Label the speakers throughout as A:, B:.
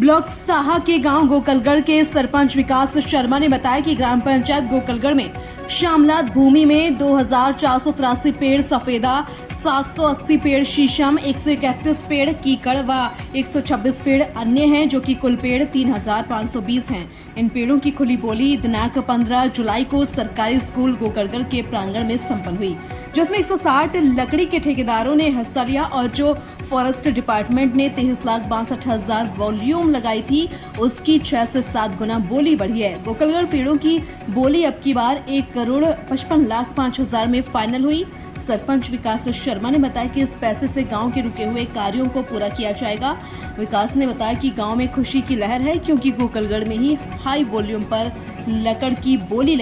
A: Block Saha के गांव गोकलगढ़ के सरपंच विकास शर्मा ने बताया कि ग्राम पंचायत गोकलगढ़ में शामलात भूमि में 2483 पेड़ सफेदा, 780 पेड़ शीशम, 131 पेड़ कीकड़ व 126 पेड़ अन्य हैं, जो कि कुल पेड़ 3520 हैं। इन पेड़ों की खुली बोली दिनांक 15 जुलाई को सरकारी स्कूल गोकलगढ़ के प्रांगण में संपन्न हुई, जिसमें 160 लकड़ी के ठेकेदारों ने हिस्सा लिया और जो फॉरेस्ट डिपार्टमेंट ने 23,62,000 वॉल्यूम लगाई थी, उसकी 6 से 7 गुना बोली बढ़ी है। गोकलगढ़ पेड़ों की बोली अब की बार 1,55,05,000 में फाइनल हुई। सरपंच विकास शर्मा ने बताया कि इस पैसे से गांव के रुके हुए कार्यों को पूरा किया जाएगा। विकास ने बताया कि गांव में खुशी की लहर है, क्योंकि गोकलगढ़ में ही हाई वॉल्यूम पर लकड़ की बोली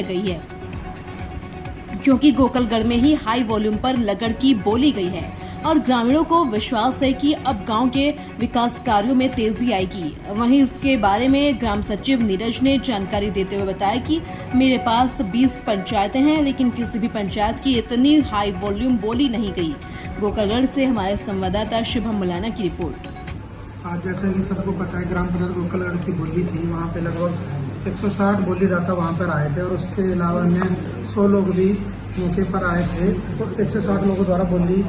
A: लगाई है और ग्रामीणों को विश्वास है कि अब गांव के विकास कार्यों में तेजी आएगी। वहीं इसके बारे में ग्राम सचिव नीरज ने जानकारी देते हुए बताया कि मेरे पास 20 पंचायतें हैं, लेकिन किसी भी पंचायत की इतनी हाई वॉल्यूम बोली नहीं गई। गोकलगढ़ से हमारे संवाददाता शुभम मुलाना की रिपोर्ट।
B: आज जैसे कि सबको पता है, ग्राम पंचायत गोकलगढ़ की बोली थी, वहाँ पे लगभग 160 बोलीदाता वहाँ पर आए थे और उसके अलावा अन्य 100 लोग भी मौके पर आए थे। तो 160 लोगों द्वारा बोली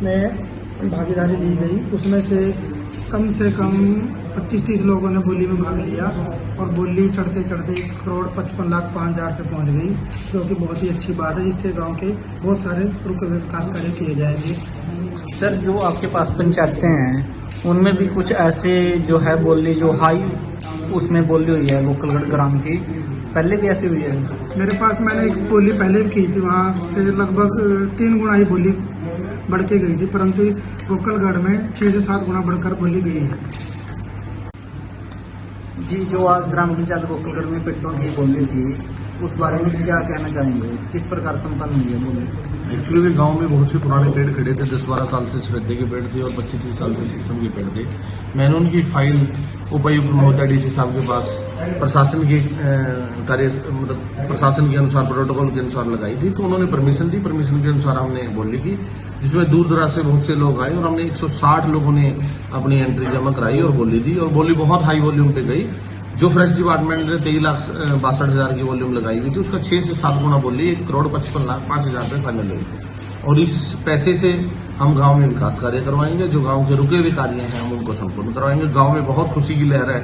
B: में भागीदारी ली गई। उसमें से कम 25-30 लोगों ने बोली में भाग लिया और बोली चढ़ते चढ़ते 1,55,05,000 पे पहुँच गई, जो कि बहुत ही अच्छी बात है, जिससे गांव के बहुत सारे रुके हुए विकास कार्य किए जाएंगे।
C: सर, जो आपके पास पंचायतें हैं उनमें भी कुछ ऐसे जो है बोली जो हाई उसमें बोली हुई है गोकलगढ़ ग्राम की, पहले भी ऐसी हुई है?
B: मेरे पास मैंने एक बोली पहले की थी, वहाँ से लगभग 3 गुना ही बोली बढ़ के गई थी, परंतु गोकलगढ़ में 6 से 7 गुना बढ़कर बोली गई है।
C: जी, जो आज ग्राम पंचायत गोकलगढ़ में पेड़ों की बोली थी, उस बारे में क्या कहना चाहेंगे? किस प्रकार संपन्न हुई है बोली?
D: एक्चुअली भी गांव में बहुत से पुराने पेड़ खड़े थे, 10-12 साल से सफेदे के पेड़ थे और 25-30 साल से शीशम के पेड़ थे। मैंने उनकी फाइल उपायुक्त महोदय डीसी साहब के पास प्रशासन के प्रशासन के अनुसार, प्रोटोकॉल के अनुसार लगाई थी, तो उन्होंने परमिशन दी। परमिशन के अनुसार हमने बोली की, जिसमें दूर दराज से बहुत से लोग आए और हमने 160 लोगों ने अपनी एंट्री जमा कराई और बोली दी, और बोली बहुत हाई वॉल्यूम पे गई। जो फॉरेस्ट डिपार्टमेंट ने 23,62,000 की वॉल्यूम लगाई हुई थी, उसका 6 से 7 गुना बोली 1,55,05,000 पे फाइनल हुई। और इस पैसे से हम गांव में विकास कार्य करवाएंगे, जो गांव के रुके हुए कार्य हैं हम उनको संपूर्ण करवाएंगे। गांव में बहुत खुशी की लहर है,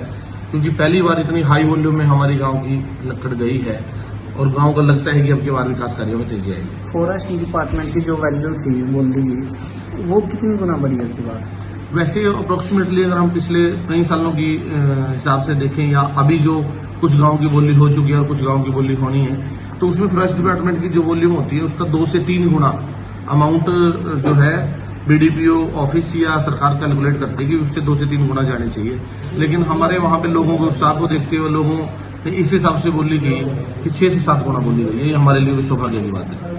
D: क्योंकि पहली बार इतनी हाई वॉल्यूम में हमारी गांव की लकड़ गई है और गांव को लगता है कि अब की बार विकास कार्यों में तेजी आएगी।
C: फॉरेस्ट डिपार्टमेंट की जो वैल्यू थी बोली, वो कितनी गुना बढ़ी है की बार?
D: वैसे अप्रोक्सीमेटली अगर हम पिछले कई सालों की हिसाब से देखें, या अभी जो कुछ गांव की बोली हो चुकी है और कुछ गांव की बोली होनी है, तो उसमें फॉरेस्ट डिपार्टमेंट की जो वॉल्यूम होती है उसका 2 से 3 गुना अमाउंट जो है बीडीपीओ ऑफिस या सरकार कैलकुलेट करती है कि उससे 2 से 3 गुना जाने चाहिए। लेकिन हमारे वहां पे लोगों के उत्साह को देखते हुए लोगों ने इस हिसाब से बोली गई कि 6 से 7 गुना बोली गई है। ये हमारे लिए भी सौभाग्य की बात है।